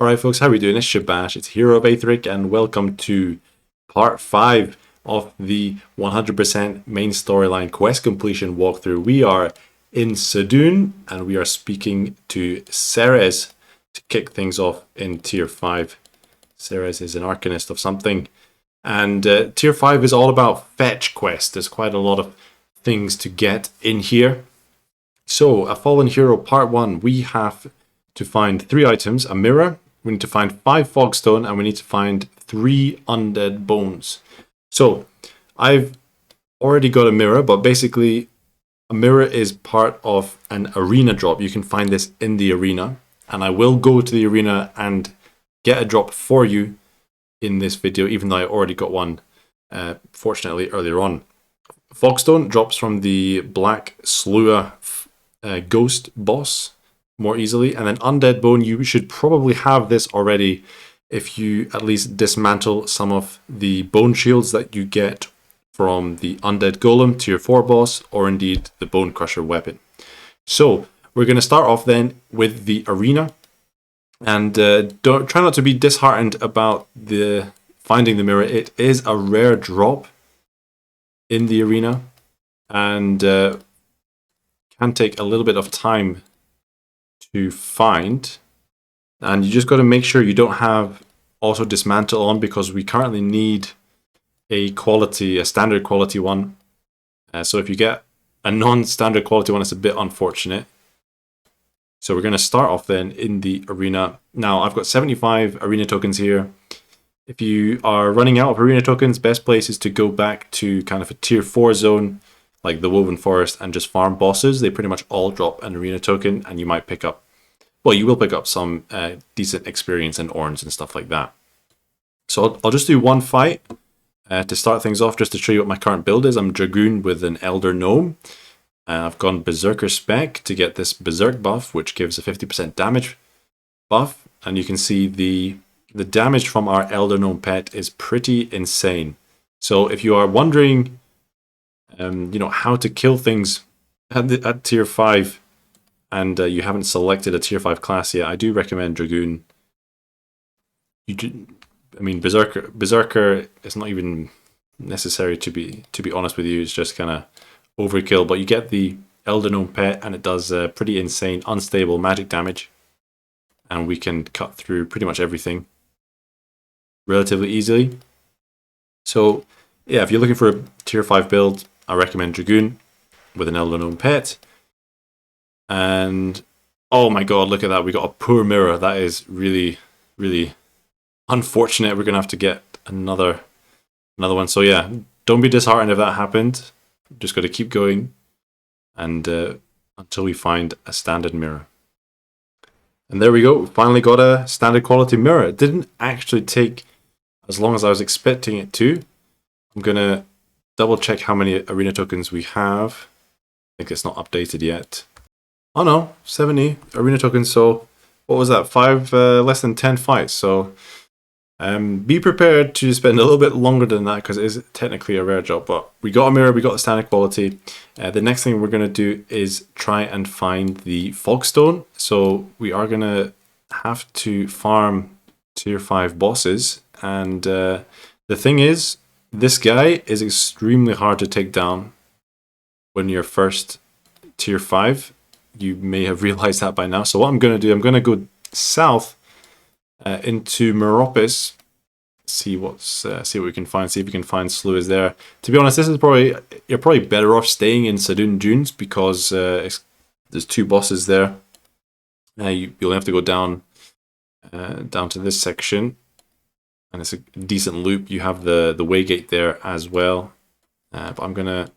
Alright folks, how are we doing? It's Shabash, it's Hero of Aethric, and welcome to part 5 of the 100% main storyline quest completion walkthrough. We are in Sudun, and we are speaking to Ceres to kick things off in Tier 5. Ceres is an Arcanist of something, and Tier 5 is all about fetch quests. There's quite a lot of things to get in here. So, a Fallen Hero Part 1, we have to find 3 items, a mirror, we need to find 5 fogstone, and we need to find 3 undead bones. So, I've already got a mirror, but basically, a mirror is part of an arena drop. You can find this in the arena, and I will go to the arena and get a drop for you in this video, even though I already got one, fortunately, earlier on. Fogstone drops from the Black Slewer Ghost boss more easily, and then Undead Bone, you should probably have this already if you at least dismantle some of the bone shields that you get from the Undead Golem Tier 4 boss, or indeed the Bone Crusher weapon. So we're going to start off then with the arena, and try not to be disheartened about the finding the mirror. It is a rare drop in the arena, and can take a little bit of time to find, and you just got to make sure you don't have auto dismantle on, because we currently need a standard quality one. So if you get a non-standard quality one, it's a bit unfortunate. So we're going to start off then in the arena. Now I've got 75 arena tokens here. If you are running out of arena tokens, best place is to go back to kind of a tier 4 zone like the Woven Forest and just farm bosses. They pretty much all drop an arena token, and you might pick up, well, you will pick up some decent experience and orns and stuff like that. So I'll just do one fight to start things off, just to show you what my current build is. I'm Dragoon with an Elder Gnome. I've gone Berserker Spec to get this Berserk buff, which gives a 50% damage buff. And you can see the damage from our Elder Gnome pet is pretty insane. So if you are wondering how to kill things at tier 5, and you haven't selected a tier 5 class yet, I do recommend Dragoon. Berserker is not even necessary, to be honest with you. It's just kind of overkill, but you get the Elder Gnome pet, and it does pretty insane, unstable magic damage, and we can cut through pretty much everything relatively easily. So yeah, if you're looking for a tier 5 build, I recommend Dragoon with an Elder Gnome pet. And oh my god, look at that, we got a poor mirror. That is really, really unfortunate. We're gonna have to get another one. So yeah, don't be disheartened if that happened. Just got to keep going, and until we find a standard mirror. And there we go, we finally got a standard quality mirror. It didn't actually take as long as I was expecting it to. I'm gonna double check how many arena tokens we have. I think it's not updated yet. Oh no, 70 arena tokens. So what was that? 5 less than 10 fights. So be prepared to spend a little bit longer than that, because it is technically a rare job. But we got a mirror, we got the standard quality. The next thing we're going to do is try and find the fogstone. So we are going to have to farm tier 5 bosses. And the thing is, this guy is extremely hard to take down when you're first tier 5. You may have realized that by now. So what I'm going to do, I'm going to go south into Meropis, see what we can find, see if we can find slewers there. To be honest, you're probably better off staying in Sudun Dunes, because there's 2 bosses there. You'll have to go down to this section, and it's a decent loop. You have the Waygate there as well, but I'm gonna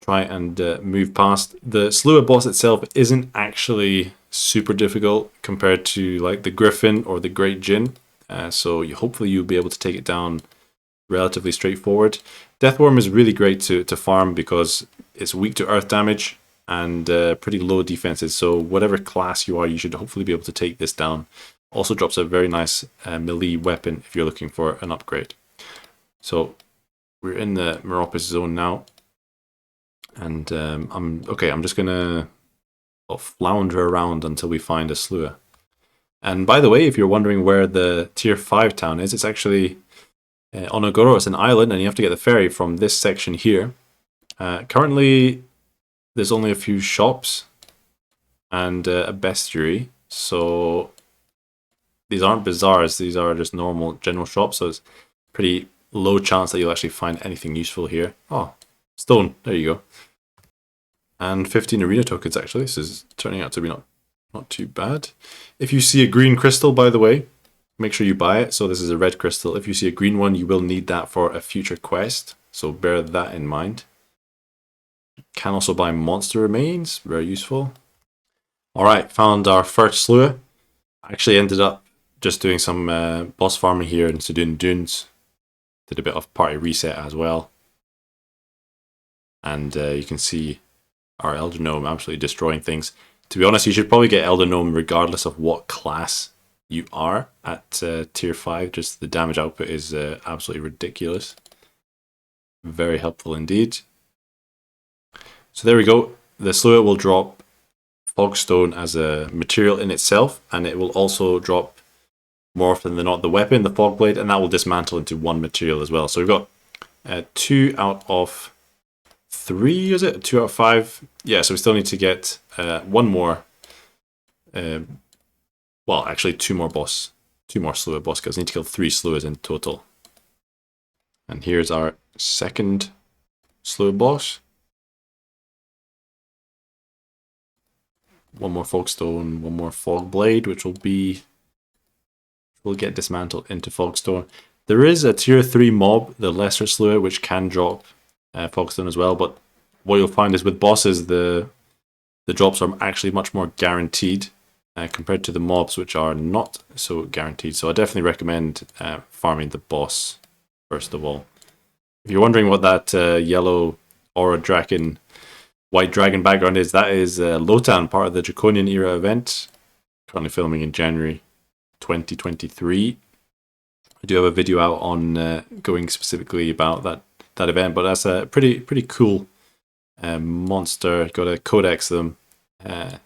try and move past. The Slewer boss itself isn't actually super difficult compared to like the Griffin or the Great Djinn, so hopefully you'll be able to take it down relatively straightforward. Deathworm is really great to farm, because it's weak to earth damage and pretty low defenses, so whatever class you are, you should hopefully be able to take this down. Also drops a very nice melee weapon if you're looking for an upgrade. So we're in the Meropis zone now, and I'm just gonna flounder around until we find a slewer. And by the way, if you're wondering where the tier 5 town is, it's actually on Ogoro. It's an island, and you have to get the ferry from this section here. Currently, there's only a few shops and a bestiary, so these aren't bazaars, these are just normal general shops, so it's pretty low chance that you'll actually find anything useful here. Oh, stone, there you go. And 15 arena tokens actually, this is turning out to be not too bad. If you see a green crystal, by the way, make sure you buy it. So this is a red crystal. If you see a green one, you will need that for a future quest, so bear that in mind. Can also buy monster remains, very useful. Alright, found our first slough. Actually ended up just doing some boss farming here in Sudun Dunes. Did a bit of party reset as well. And you can see our Elder Gnome absolutely destroying things. To be honest, you should probably get Elder Gnome regardless of what class you are at tier 5. Just the damage output is absolutely ridiculous. Very helpful indeed. So there we go. The slough will drop fogstone as a material in itself, and it will also drop, more often than not, the weapon, the fog blade, and that will dismantle into one material as well. So we've got 2 out of 3, is it? 2 out of 5? Yeah, so we still need to get one more. Well, actually 2 more slough boss kills. We need to kill 3 sloughs in total. And here's our second slough boss. One more fogstone, one more fog blade, which will get dismantled into fogstone. There is a tier 3 mob, the lesser slough, which can drop fogstone as well, but what you'll find is with bosses, the drops are actually much more guaranteed compared to the mobs, which are not so guaranteed. So I definitely recommend farming the boss first of all. If you're wondering what that yellow aura dragon, white dragon background is, that is Lotan, part of the Draconian era event. Currently filming in January 2023. I do have a video out on going specifically about that event, but that's a pretty cool monster. Got to codex them to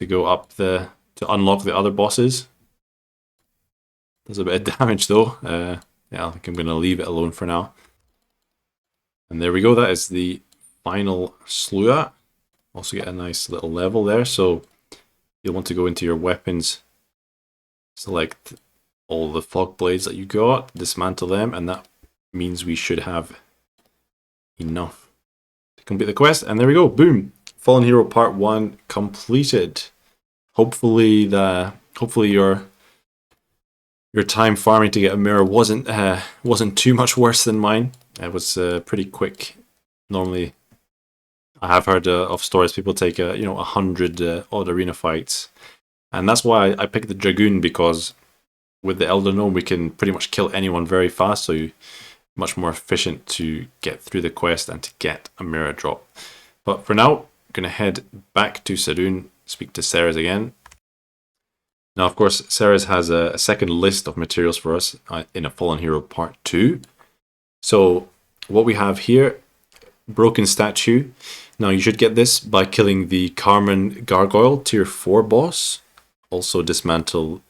go up to unlock the other bosses. Does a bit of damage though. Yeah, I think I'm going to leave it alone for now. And there we go. That is the final slough. Also get a nice little level there. So you'll want to go into your weapons, select all the fog blades that you got, dismantle them, and that means we should have enough to complete the quest. And there we go. Boom. Fallen Hero Part 1 completed. Hopefully your time farming to get a mirror wasn't too much worse than mine. It was pretty quick. Normally, I have heard of stories people take 100 odd arena fights, and that's why I picked the Dragoon, because with the Elder Gnome we can pretty much kill anyone very fast, so much more efficient to get through the quest and to get a mirror drop. But for now, I'm going to head back to Sudun, speak to Ceres again. Now, of course, Ceres has a second list of materials for us in a Fallen Hero Part 2. So what we have here, broken statue. Now you should get this by killing the Carmen Gargoyle tier 4 boss. Also dismantle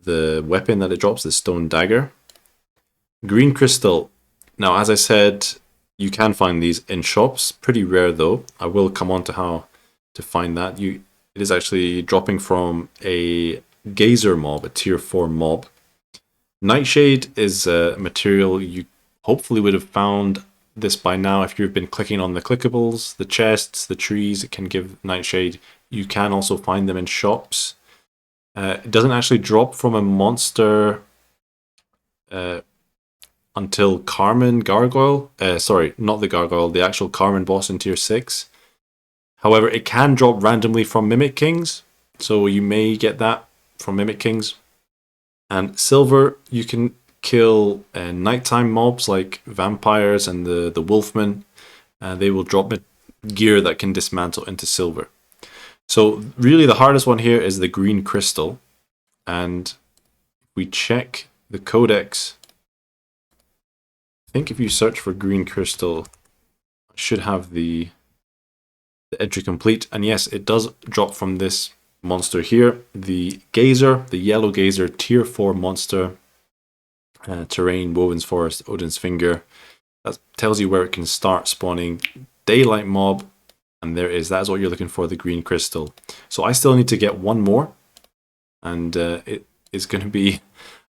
the weapon that it drops, the stone dagger. Green crystal. Now, as I said, you can find these in shops. Pretty rare though. I will come on to how to find that. It is actually dropping from a Gazer mob, a tier 4 mob. Nightshade is a material you hopefully would have found this by now if you've been clicking on the clickables, the chests, the trees. It can give Nightshade. You can also find them in shops. It doesn't actually drop from a monster until Carmen Gargoyle. Sorry, not the Gargoyle, the actual Carmen boss in tier 6. However, it can drop randomly from Mimic Kings, so you may get that from Mimic Kings. And silver, you can kill nighttime mobs like vampires and the wolfmen. They will drop gear that can dismantle into silver. So really the hardest one here is the green crystal. And if we check the codex, I think if you search for green crystal, I should have the entry complete. And yes, it does drop from this monster here, the Gazer, the yellow Gazer, tier 4 monster, terrain, Woven's Forest, Odin's Finger. That tells you where it can start spawning. Daylight mob, and there is, that's what you're looking for, the green crystal. So I still need to get one more, and it is going to be,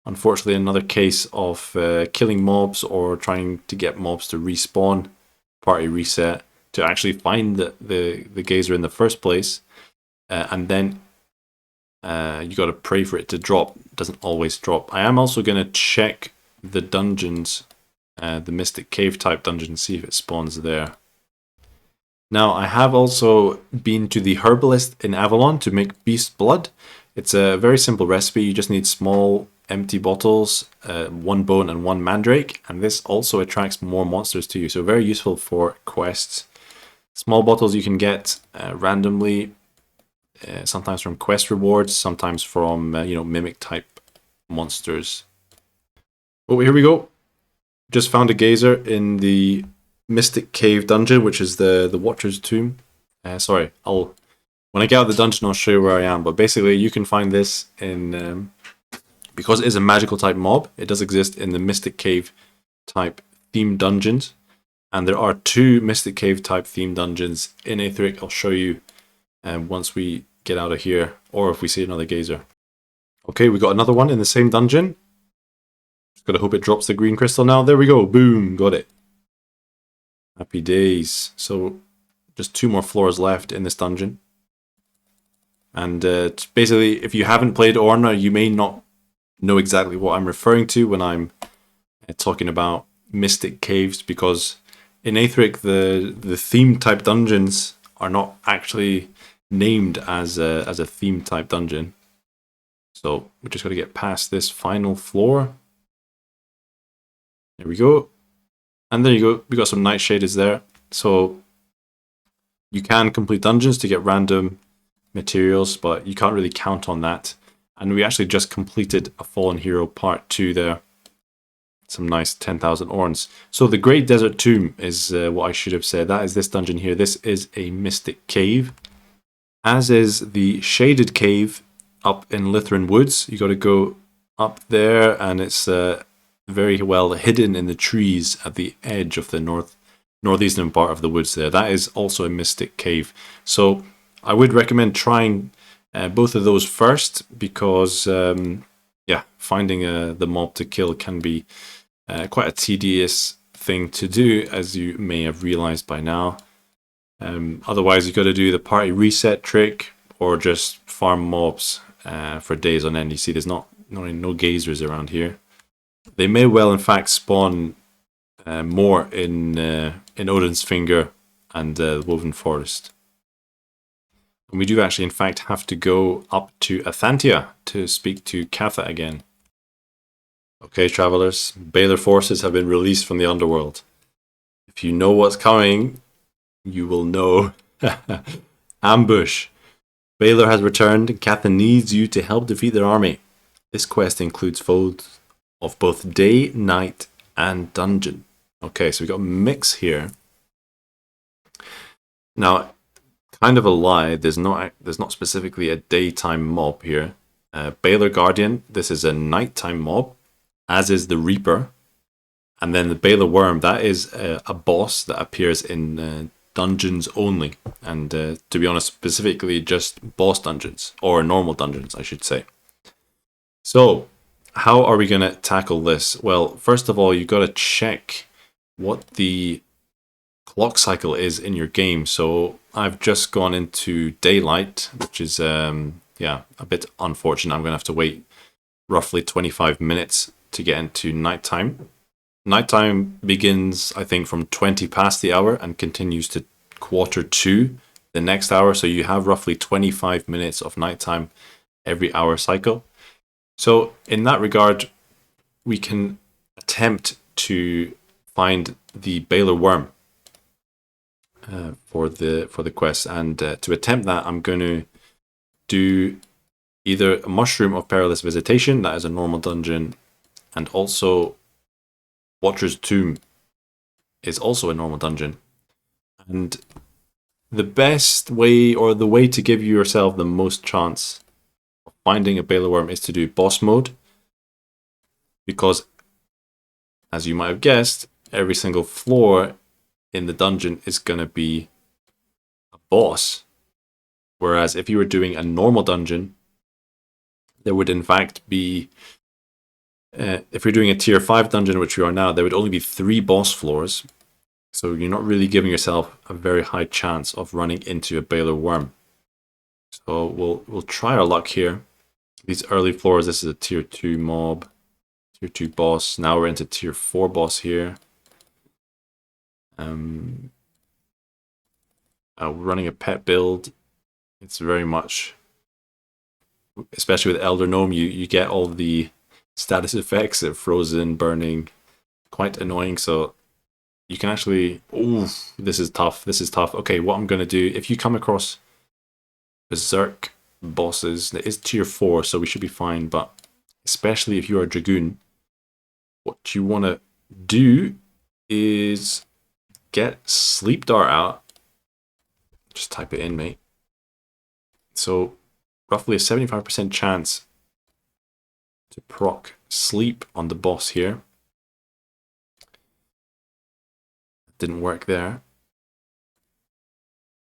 unfortunately, another case of killing mobs or trying to get mobs to respawn, party reset, to actually find the Gazer in the first place. And then you got to pray for it to drop. It doesn't always drop. I am also going to check the dungeons, the Mystic Cave type dungeon, see if it spawns there. Now, I have also been to the Herbalist in Avalon to make Beast Blood. It's a very simple recipe. You just need small empty bottles, 1 bone and 1 mandrake, and this also attracts more monsters to you, so very useful for quests. Small bottles you can get randomly, sometimes from quest rewards, sometimes from mimic type monsters. Oh, here we go. Just found a Gazer in the Mystic Cave dungeon, which is the Watcher's Tomb. Sorry, when I get out of the dungeon, I'll show you where I am. But basically, you can find this in because it is a magical type mob. It does exist in the Mystic Cave type themed dungeons, and there are 2 Mystic Cave type themed dungeons in Aethric. I'll show you once we get out of here, or if we see another Gazer. Okay, we got another one in the same dungeon. Just gotta hope it drops the green crystal now. There we go. Boom, got it. Happy days. So just 2 more floors left in this dungeon. And basically, if you haven't played Orna, you may not know exactly what I'm referring to when I'm talking about Mystic Caves, because in Aethric, the theme type dungeons are not actually named as a theme type dungeon. So we just got to get past this final floor. There we go. And there you go. We got some nightshaders there. So you can complete dungeons to get random materials, but you can't really count on that. And we actually just completed a Fallen Hero Part 2 there. Some nice 10,000 orns. So the Great Desert Tomb is what I should have said. That is this dungeon here. This is a Mystic Cave, as is the Shaded Cave up in Lithran Woods. You got to go up there, and it's very well hidden in the trees at the edge of the northeastern part of the woods there. That is also a Mystic Cave. So I would recommend trying both of those first, because finding the mob to kill can be quite a tedious thing to do, as you may have realized by now. Otherwise, you got to do the party reset trick, or just farm mobs for days on end. You see, there's no Gazers around here. They may well, in fact, spawn more in Odin's Finger and the Woven Forest. And we do actually, in fact, have to go up to Athantia to speak to Katha again. Okay, travelers, Balor forces have been released from the underworld. If you know what's coming, you will know. Ambush. Balor has returned, and Katha needs you to help defeat their army. This quest includes foes of both day, night, and dungeon. Okay, so we got a mix here. Now, kind of a lie, there's not specifically a daytime mob here. Balor Guardian, this is a nighttime mob, as is the Reaper. And then the Balor Worm, that is a boss that appears in dungeons only. And to be honest, specifically just boss dungeons, or normal dungeons, I should say. So, how are we going to tackle this? Well, first of all, you've got to check what the clock cycle is in your game. So I've just gone into daylight, which is a bit unfortunate. I'm going to have to wait roughly 25 minutes to get into nighttime. Nighttime begins, I think, from 20 past the hour and continues to 1:45 the next hour. So you have roughly 25 minutes of nighttime every hour cycle. So in that regard, we can attempt to find the Balor Worm for the quest. And to attempt that, I'm going to do either a Mushroom of Perilous Visitation, that is a normal dungeon, and also Watcher's Tomb is also a normal dungeon. And the best way, or the way to give yourself the most chance of finding a Balor worm, is to do boss mode. Because, as you might have guessed, every single floor in the dungeon is going to be a boss. Whereas if you were doing a normal dungeon, there would in fact be, if you're doing a tier 5 dungeon, which we are now, there would only be 3 boss floors. So you're not really giving yourself a very high chance of running into a Balor worm. So we'll try our luck here. These early floors, this is a tier 2 mob, tier 2 boss. Now we're into tier 4 boss here. We're running a pet build. It's very much, especially with Elder Gnome, you get all the status effects of frozen, burning, quite annoying. So you can actually, this is tough. This is tough. Okay, what I'm going to do, if you come across Berserk bosses, it is tier 4, so we should be fine. But especially if you're a Dragoon, what you want to do is get Sleep Dart out. Just type it in, mate. So roughly a 75% chance to proc sleep on the boss here. Didn't work there.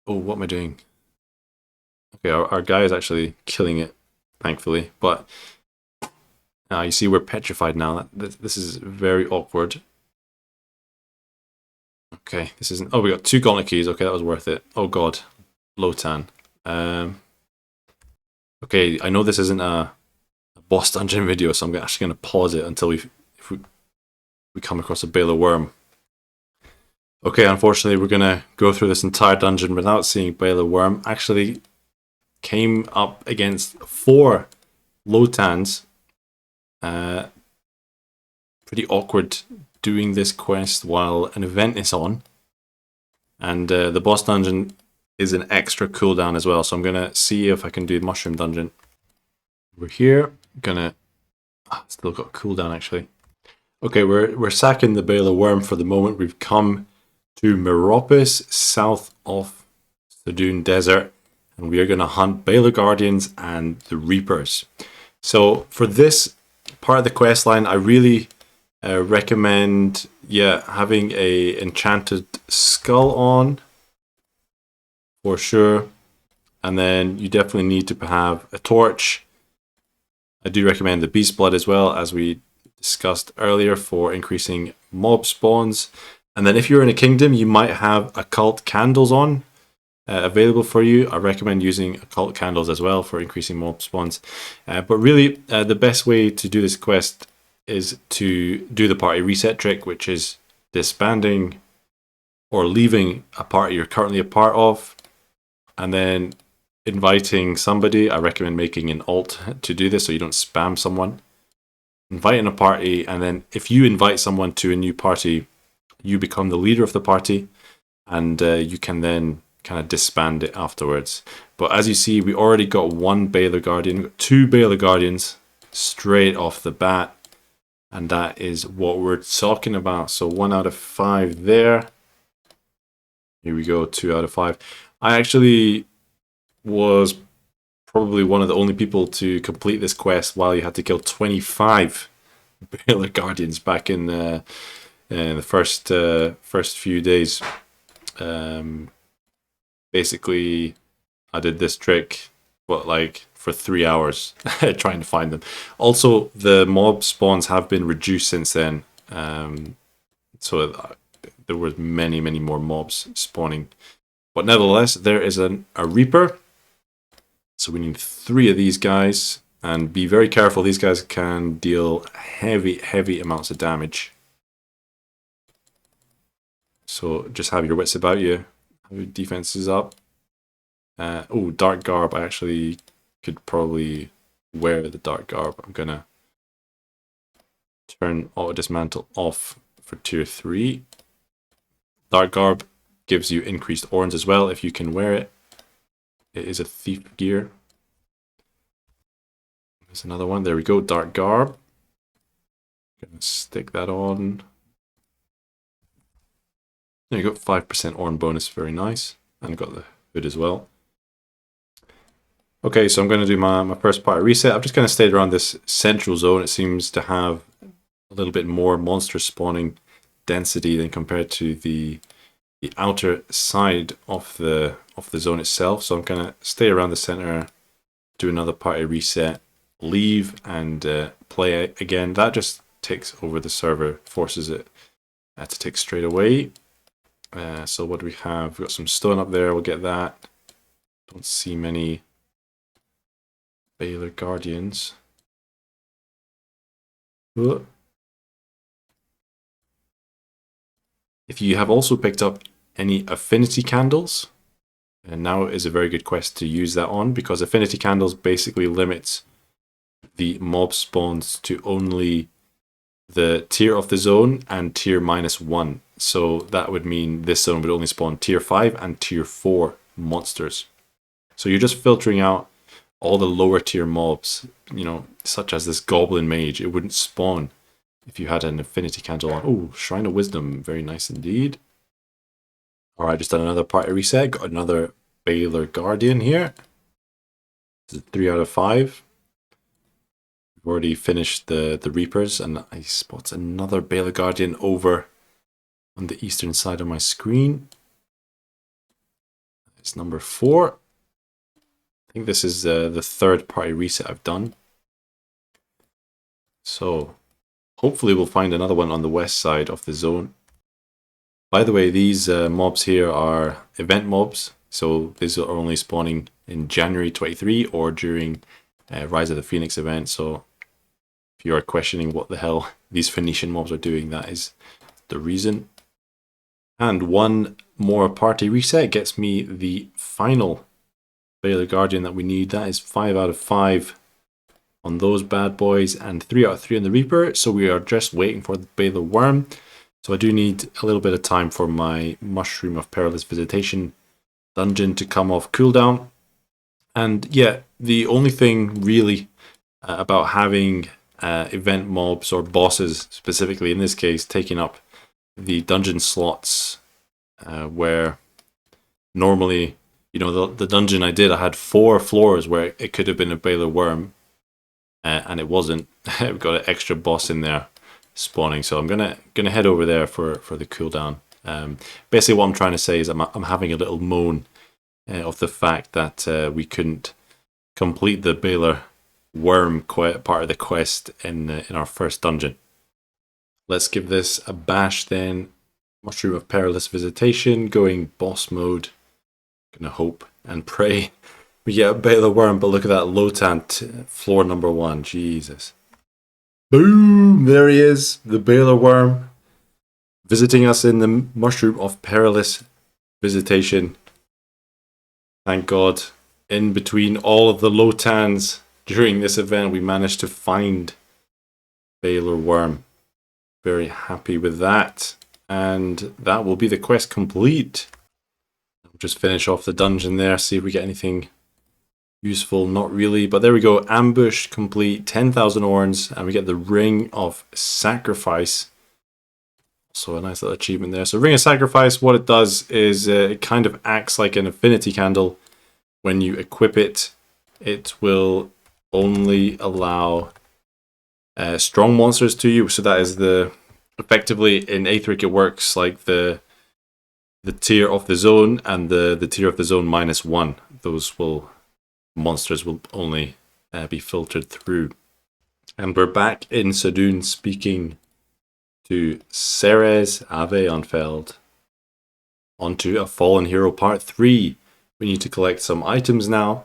Oh, what am I doing? Okay, our guy is actually killing it, thankfully. But you see we're petrified now. This is very awkward. Okay, this isn't... Oh, we got 2 gauntlet keys. Okay, that was worth it. Oh god, Lotan. Okay, I know this isn't a boss dungeon video, so I'm actually going to pause it until we come across a Balor worm. Okay, unfortunately, we're going to go through this entire dungeon without seeing Balor worm. Actually, came up against 4 Lotans. Pretty awkward doing this quest while an event is on. And the boss dungeon is an extra cooldown as well, so I'm going to see if I can do Mushroom Dungeon. We're here, gonna... still got cooldown actually. Okay, we're sacking the Balor worm for the moment. We've come to Meropis, south of the Dune Desert, and we are going to hunt Balor Guardians and the Reapers. So for this part of the quest line, I really recommend having a enchanted skull on for sure, and then you definitely need to have a torch. I do recommend the Beast Blood as well, as we discussed earlier, for increasing mob spawns. And then if you're in a kingdom, you might have occult candles on available for you. I recommend using occult candles as well for increasing mob spawns. But really, the best way to do this quest is to do the party reset trick, which is disbanding or leaving a party you're currently a part of, and then inviting somebody. I recommend making an alt to do this so you don't spam someone. Inviting a party, and then if you invite someone to a new party, you become the leader of the party, and you can then kind of disband it afterwards. But as you see, we already got 1 Balor Guardian, got 2 Balor Guardians straight off the bat, and that is what we're talking about. So 1 out of 5 there. Here we go, 2 out of 5. I actually was probably one of the only people to complete this quest while you had to kill 25 Balor Guardians back in the first few days. Basically, I did this trick, for 3 hours trying to find them. Also, the mob spawns have been reduced since then, so there were many more mobs spawning. But nevertheless, there is a Reaper. So we need 3 of these guys, and be very careful. These guys can deal heavy amounts of damage. So just have your wits about you. Have your defenses up. Oh, Dark Garb. I actually could probably wear the Dark Garb. I'm gonna turn Auto Dismantle off for tier 3. Dark Garb gives you increased orns as well if you can wear it. It is a thief gear. There's another one. There we go. Dark Garb. Gonna stick that on. There you go. 5% orn bonus. Very nice. And I've got the good as well. Okay, so I'm going to do my first part reset. I'm just going to stay around this central zone. It seems to have a little bit more monster spawning density than compared to the outer side of the zone itself. So I'm going to stay around the center, do another party reset, leave, and play again. That just takes over the server, forces it to take straight away. So what do we have? We've got some stone up there. We'll get that. Don't see many Baylor Guardians. If you have also picked up any affinity candles, and now is a very good quest to use that on, because affinity candles basically limits the mob spawns to only the tier of the zone and tier -1. So that would mean this zone would only spawn tier 5 and tier 4 monsters. So you're just filtering out all the lower tier mobs, such as this goblin mage. It wouldn't spawn if you had an affinity candle on. Oh, Shrine of Wisdom, very nice indeed. All right, just done another party reset. Got another Baylor Guardian here. This is 3 out of 5. We've already finished the Reapers, and I spot another Baylor Guardian over on the eastern side of my screen. It's number 4. I think this is the third party reset I've done. So hopefully we'll find another one on the west side of the zone. By the way, these mobs here are event mobs. So these are only spawning in January 23 or during Rise of the Phoenix event. So if you are questioning what the hell these Phoenician mobs are doing, that is the reason. And one more party reset gets me the final Baylor Guardian that we need. That is 5 out of 5 on those bad boys and 3 out of 3 on the Reaper. So we are just waiting for the Baylor Worm. So I do need a little bit of time for my Mushroom of Perilous Visitation dungeon to come off cooldown. And yeah, the only thing really about having event mobs or bosses, specifically in this case, taking up the dungeon slots where normally, the dungeon I did, I had 4 floors where it could have been a Baylor Worm, and it wasn't. We've got an extra boss in there spawning, so I'm gonna head over there for the cooldown. Basically, what I'm trying to say is I'm having a little moan of the fact that we couldn't complete the Baylor Worm part of the quest in our first dungeon. Let's give this a bash then. Mushroom of Perilous Visitation, going boss mode. Gonna hope and pray we get a Baylor Worm, but look at that Lotan floor number 1. Jesus. Boom! There he is, the Baylor Worm, visiting us in the Mushroom of Perilous Visitation. Thank God, in between all of the Lotans during this event, we managed to find Baylor Worm. Very happy with that. And that will be the quest complete. I'll just finish off the dungeon there, see if we get anything useful. Not really, but there we go. Ambush complete, 10,000 orns, and we get the Ring of Sacrifice. So a nice little achievement there. So Ring of Sacrifice, what it does is it kind of acts like an affinity candle. When you equip it, it will only allow strong monsters to you. So that is effectively in Aethric it works like the tier of the zone and the tier of the zone -1. Those monsters will only be filtered through. And we're back in Sudun speaking to Ceres Aveonfeld. Onto a Fallen Hero Part 3. We need to collect some items now.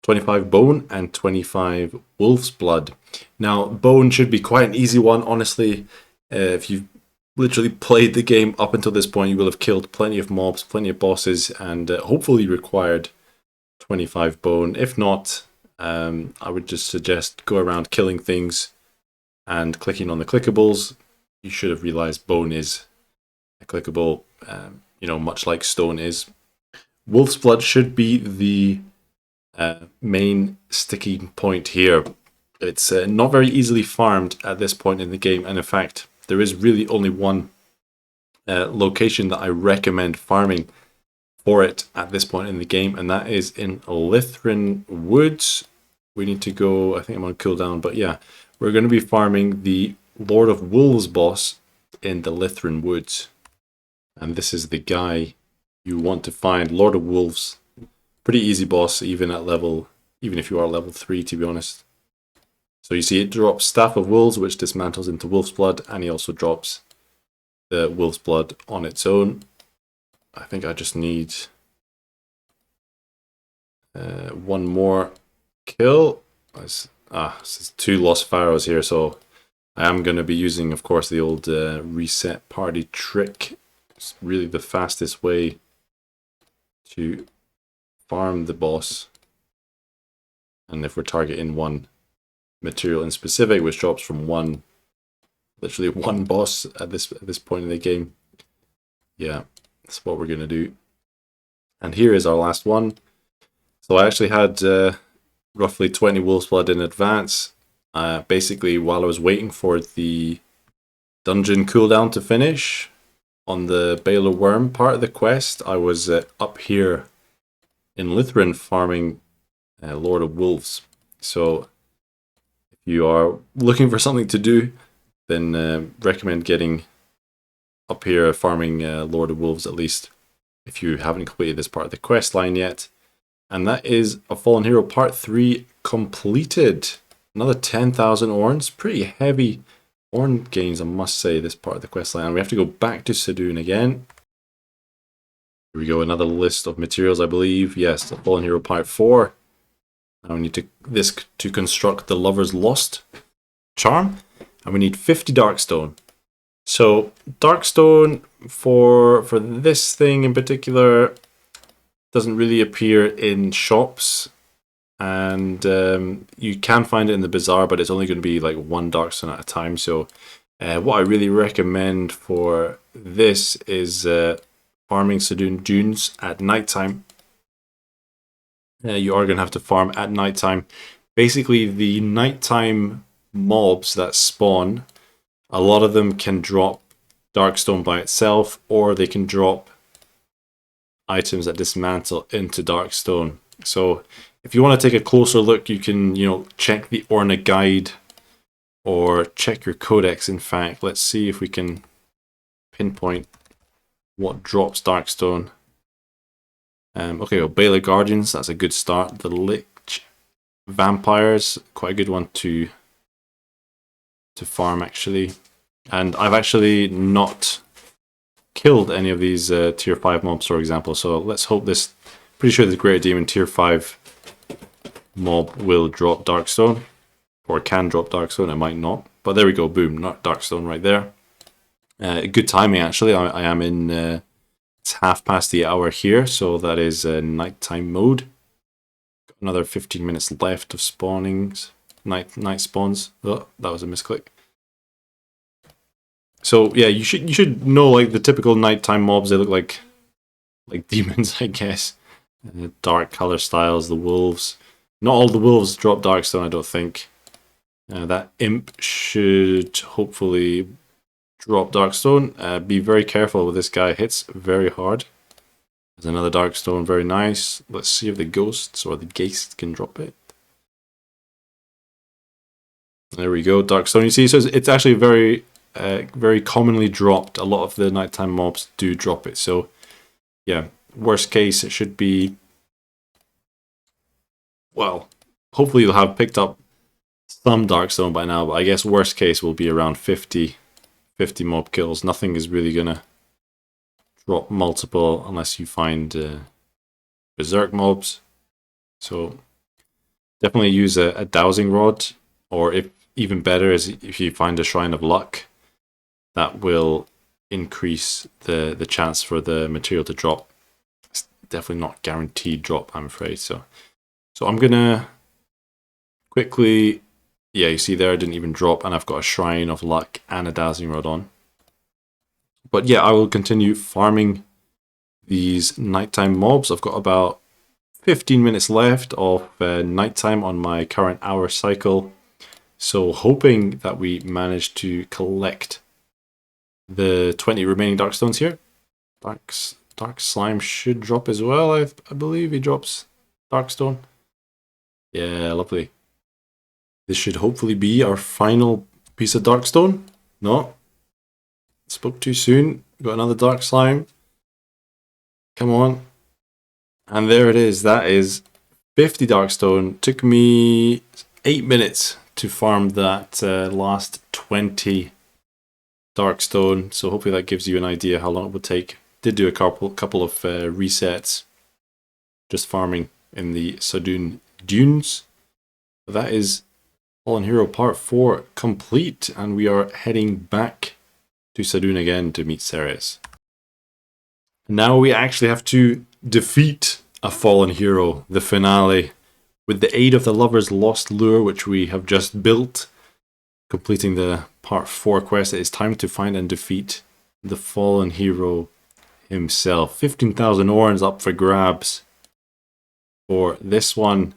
25 bone and 25 wolf's blood. Now, bone should be quite an easy one, honestly. If you've literally played the game up until this point, you will have killed plenty of mobs, plenty of bosses, and hopefully required 25 bone. If not, I would just suggest go around killing things and clicking on the clickables. You should have realized bone is a clickable, much like stone is. Wolf's blood should be the main sticking point here. It's not very easily farmed at this point in the game, and in fact, there is really only one location that I recommend farming for it at this point in the game, and that is in Lythrin Woods. We need to go, I think I'm on cooldown, but yeah, we're going to be farming the Lord of Wolves boss in the Lythrin Woods. And this is the guy you want to find, Lord of Wolves. Pretty easy boss, even if you are level 3, to be honest. So you see it drops Staff of Wolves, which dismantles into Wolf's Blood, and he also drops the Wolf's Blood on its own. I think I just need one more kill. This is 2 Lost Pharaohs here, so I am going to be using, of course, the old reset party trick. It's really the fastest way to farm the boss. And if we're targeting one material in specific, which drops from literally one boss at this point in the game, yeah, that's what we're going to do. And here is our last one. So I actually had roughly 20 Wolf's Blood in advance. Basically, while I was waiting for the dungeon cooldown to finish on the Baelor Worm part of the quest, I was up here in Lythrin farming Lord of Wolves. So if you are looking for something to do, then recommend getting up here farming Lord of Wolves, at least if you haven't completed this part of the quest line yet. And that is A Fallen Hero Part 3 completed. Another 10,000 Orns. Pretty heavy Orn gains, I must say, this part of the quest line. And we have to go back to Sudun again. Here we go, another list of materials, I believe. Yes, A Fallen Hero Part 4. Now we need this to construct the Lover's Lost charm. And we need 50 Darkstone. So Darkstone for this thing in particular doesn't really appear in shops, and you can find it in the bazaar, but it's only going to be like 1 Darkstone at a time. So what I really recommend for this is farming Sudun Dunes at nighttime. You are going to have to farm at nighttime. Basically, the nighttime mobs that spawn, a lot of them can drop Darkstone by itself, or they can drop items that dismantle into Darkstone. So if you want to take a closer look, you can, check the Orna guide or check your codex. In fact, let's see if we can pinpoint what drops Darkstone. Okay, well, Baelor Guardians, that's a good start. The Lich Vampires, quite a good one to farm, actually. And I've actually not killed any of these tier 5 mobs, for example, so let's hope this, pretty sure the Great Demon tier 5 mob will drop Darkstone, or can drop Darkstone. It might not, but there we go, boom, not Darkstone right there. Good timing, actually. I am in, it's half past the hour here, so that is nighttime mode. Got another 15 minutes left of spawnings, night spawns. Oh, that was a misclick. So yeah, you should know, like, the typical nighttime mobs. They look like demons, I guess. Dark color styles, the wolves. Not all the wolves drop Darkstone, I don't think. That imp should hopefully drop Darkstone. Be very careful with this guy. Hits very hard. There's another Darkstone, very nice. Let's see if the ghosts or the geist can drop it. There we go, Darkstone. You see, so it's actually very commonly dropped. A lot of the nighttime mobs do drop it. So yeah, worst case, it should be, well, hopefully you'll have picked up some Darkstone by now, but I guess worst case will be around 50 mob kills. Nothing is really gonna drop multiple unless you find berserk mobs. So definitely use a dowsing rod, or if even better is if you find a Shrine of Luck. That will increase the chance for the material to drop. It's definitely not guaranteed drop, I'm afraid. So I'm gonna quickly, yeah, you see there, I didn't even drop, and I've got a Shrine of Luck and a Dowsing Rod on. But yeah, I will continue farming these nighttime mobs. I've got about 15 minutes left of nighttime on my current hour cycle. So hoping that we manage to collect the 20 remaining Darkstones here. Dark Slime should drop as well. I believe he drops Darkstone. Yeah, lovely. This should hopefully be our final piece of Darkstone. No. Spoke too soon. Got another Dark Slime. Come on. And there it is. That is 50 Darkstone. Took me 8 minutes to farm that last 20 Darkstone. So hopefully that gives you an idea how long it would take. Did do a couple of resets. Just farming in the Sudun Dunes. That is Fallen Hero Part 4 complete. And we are heading back to Sudun again to meet Ceres. Now we actually have to defeat a fallen hero, the finale, with the aid of the Lover's Lost Lure, which we have just built. Completing the Part 4 quest, it is time to find and defeat the fallen hero himself. 15,000 orns up for grabs for this one.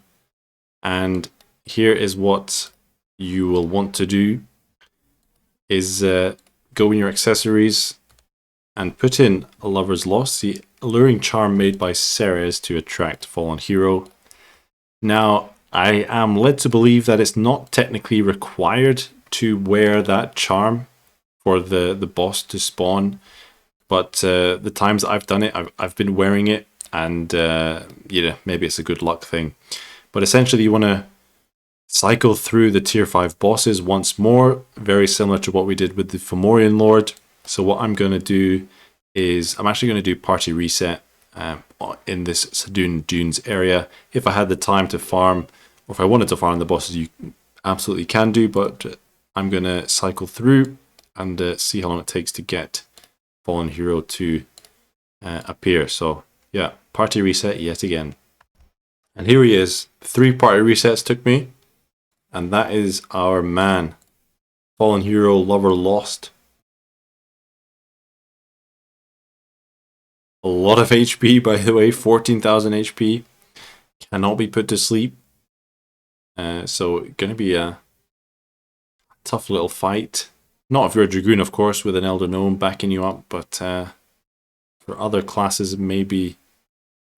And here is what you will want to do, is go in your accessories and put in a Lover's Lost, the alluring charm made by Ceres to attract fallen hero. Now, I am led to believe that it's not technically required to wear that charm for the boss to spawn, but the times I've done it, I've been wearing it, and yeah, maybe it's a good luck thing. But essentially, you want to cycle through the tier 5 bosses once more, very similar to what we did with the Fomorian Lord. So what I'm going to do is, I'm actually going to do party reset in this Sudun Dunes area. If I had the time to farm, or if I wanted to farm the bosses, you absolutely can do, but I'm going to cycle through and see how long it takes to get Fallen Hero to appear. So yeah, party reset yet again. And here he is. 3 party resets took me, and that is our man, Fallen Hero Lover Lost. A lot of HP, by the way, 14,000 HP. Cannot be put to sleep. So, going to be a tough little fight. Not if you're a Dragoon, of course, with an Elder Gnome backing you up, but for other classes, maybe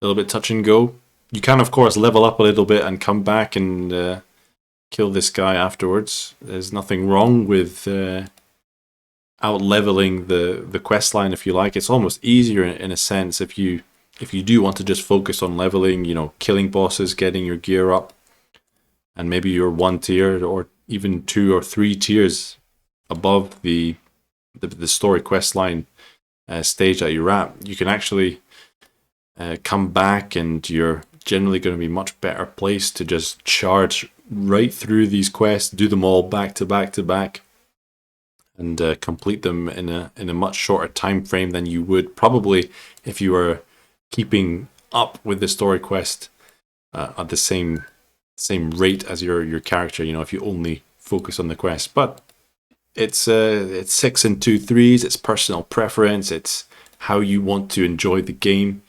a little bit touch and go. You can, of course, level up a little bit and come back and kill this guy afterwards. There's nothing wrong with out leveling the quest line, if you like. It's almost easier in a sense if you do want to just focus on leveling, you know, killing bosses, getting your gear up, and maybe you're 1 tier or even 2 or 3 tiers above the story quest line stage that you're at. You can actually come back, and you're generally going to be much better placed to just charge right through these quests, do them all back to back to back, and complete them in a much shorter time frame than you would probably if you were keeping up with the story quest at the same rate as your character. You know, if you only focus on the quest. But it's 6 and 2 3s. It's personal preference. It's how you want to enjoy the game.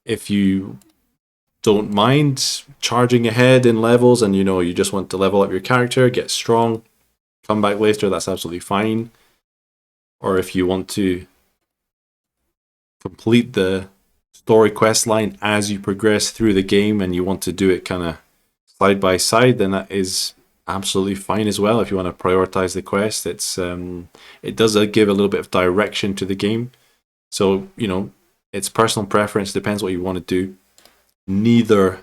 If you don't mind charging ahead in levels, and you know you just want to level up your character, get strong, come back later, that's absolutely fine. Or if you want to complete the story quest line as you progress through the game, and you want to do it kind of side by side, then that is absolutely fine as well. If you want to prioritize the quest, it does give a little bit of direction to the game. So, you know, it's personal preference, depends what you want to do. Neither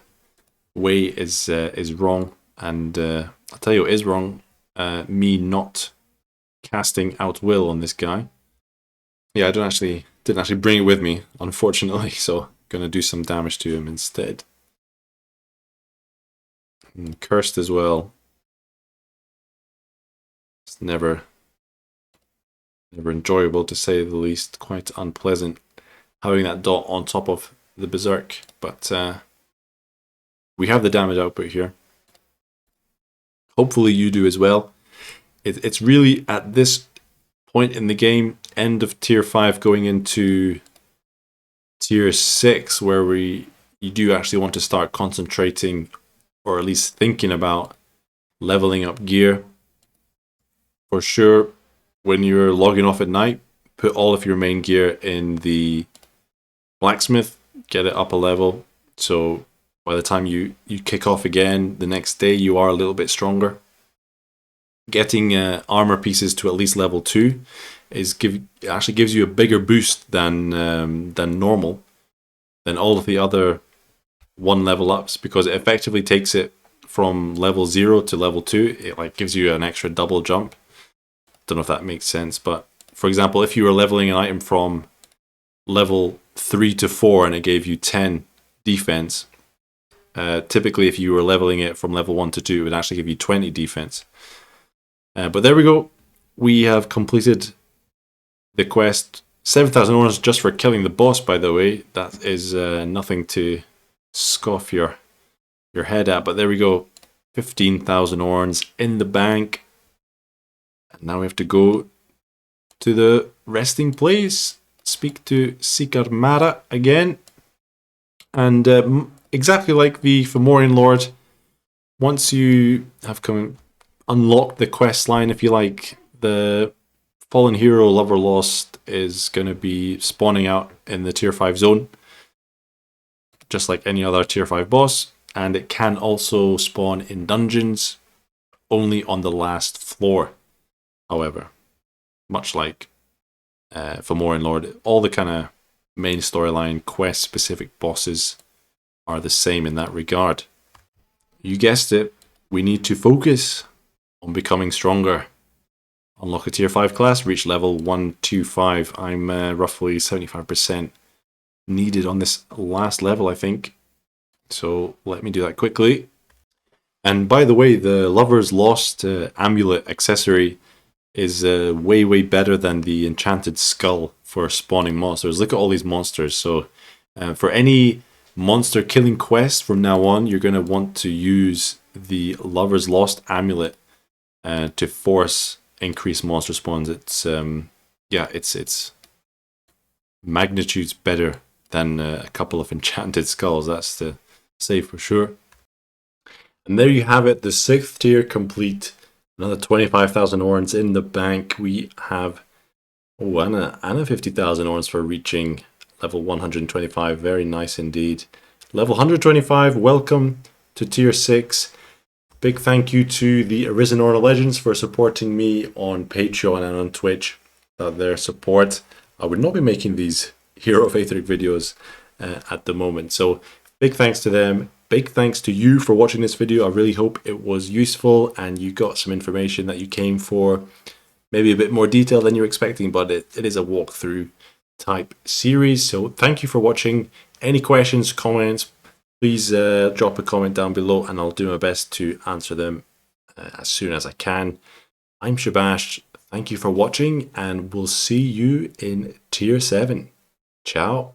way is wrong, and I'll tell you what is wrong. Me not casting out will on this guy. Yeah, I didn't actually bring it with me, unfortunately, so gonna do some damage to him instead. And cursed as well. It's never enjoyable, to say the least. Quite unpleasant having that dot on top of the berserk, but we have the damage output here. Hopefully you do as well. It's really at this point in the game, end of tier 5 going into tier 6, where you do actually want to start concentrating, or at least thinking about leveling up gear. For sure, when you're logging off at night, put all of your main gear in the Blacksmith, get it up a level. So by the time you kick off again the next day, you are a little bit stronger. Getting armor pieces to at least level 2 actually gives you a bigger boost than normal, than all of the other 1 level ups, because it effectively takes it from level 0 to level 2. It like gives you an extra double jump. Don't know if that makes sense, but for example, if you were leveling an item from level 3 to 4 and it gave you 10 defense, typically if you were leveling it from level 1 to 2, it would actually give you 20 defense. But there we go. We have completed the quest. 7,000 Ornas just for killing the boss, by the way. That is nothing to scoff your head at. But there we go. 15,000 Orns in the bank. And now we have to go to the resting place. Speak to Sikarmara again. And exactly like the Fomorian Lord, once you have unlocked the quest line, if you like, the Fallen Hero Lover Lost is going to be spawning out in the tier 5 zone, just like any other tier 5 boss, and it can also spawn in dungeons, only on the last floor, however. Much like Fomorian Lord, all the kind of main storyline quest-specific bosses are the same in that regard. You guessed it, we need to focus on becoming stronger. Unlock a tier 5 class, reach level 125. I'm roughly 75% needed on this last level, I think. So let me do that quickly. And by the way, the Lover's Lost amulet accessory is way, way better than the enchanted skull for spawning monsters. Look at all these monsters. So for any monster killing quest from now on, you're going to want to use the Lover's Lost amulet to force increased monster spawns. It's it's magnitudes better than a couple of enchanted skulls, that's to say for sure. And there you have it, the 6th tier complete. Another 25,000 Orns in the bank. We have and a 50,000 Orns for reaching level 125. Very nice indeed. Level 125, welcome to tier 6. Big thank you to the Arisen Orna Legends for supporting me on Patreon and on Twitch. Without their support, I would not be making these Hero of Aethric videos at the moment. So big thanks to them. Big thanks to you for watching this video. I really hope it was useful and you got some information that you came for. Maybe a bit more detail than you're expecting, but it is a walkthrough type series. So thank you for watching. Any questions, comments, please drop a comment down below and I'll do my best to answer them as soon as I can. I'm Shabash. Thank you for watching and we'll see you in tier 7. Ciao.